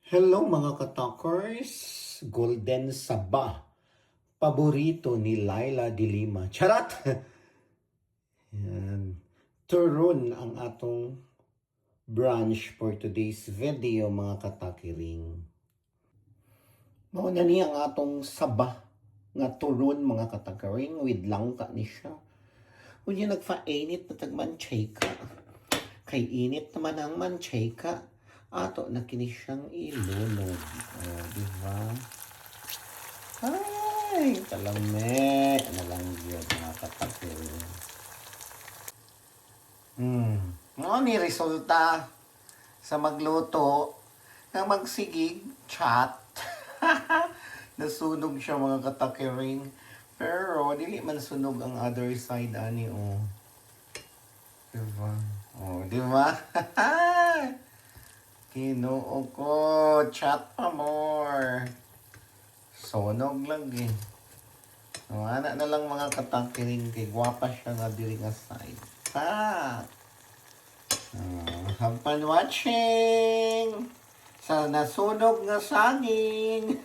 Hello mga katalkers! Golden Saba. Paborito ni Laila de Lima. Charat! Yan. Turon ang atong branch for today's video mga katakiring. Mauna niya ang atong saba nga turon mga katakiring with langka ni siya. Kung yung nagfa-init na tagmanchayka. Kay init naman ang manchayka. Ato na kini siyang ilunod. Diba? Ay, talame. Ano lang yun, mga kapatid. Ano ni resulta sa magluto na magsigig chat. Nasunog siya mga katakiring. Pero, dili man sunog ang other side, ani, oh. Diba? Oh, diba? Kinoo ko. Chat pa more. Sonog lang eh. So, anak na lang mga katakiring kay gwapa siya nga diri nga side. Ha! Have fun watching! Sa nasunog nga saging!